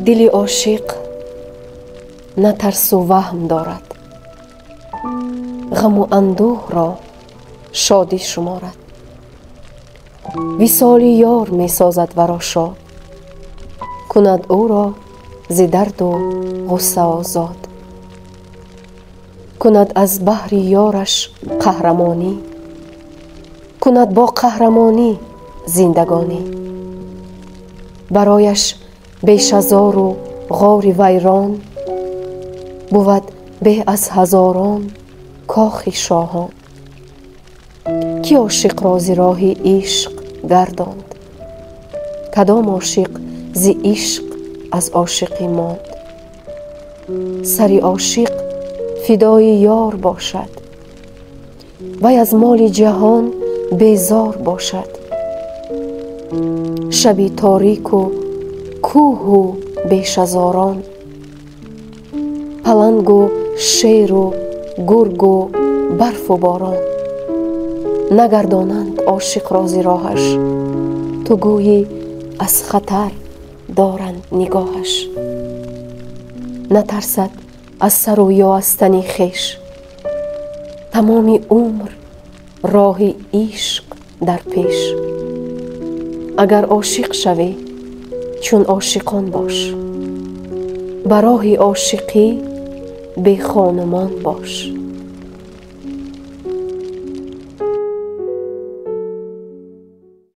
دل عاشق نه ترس و وهم دارد، غم و اندوه را شادی شمارد. وصال یار می سازد ورا شاد، کند او را ز درد و غصه آزاد. کند از بحر یارش قهرمانی، کند با قهرمانی زندگانی. برایش بیش از زار و غار ویران، بود به از هزاران کاخ شاهان. کی عاشق را ز راه عشق گرداند، کدام عاشق ز عشق از عاشقی ماند. سر عاشق فدای یار باشد، وی از مال جهان بیزار باشد. شبی تاریک و کوه و بیش از آران، پلنگ و شیر و گرگ و برف و باران. نگردانند عاشق را ز راهش، تو گویی از خطر دارند نگاهش. نترسد از سر و یا از تن خویش، تمام عمر راه عشق در پیش. اگر عاشق شوی چون عاشقان باش، بر راه عاشقی بی خانمان باش.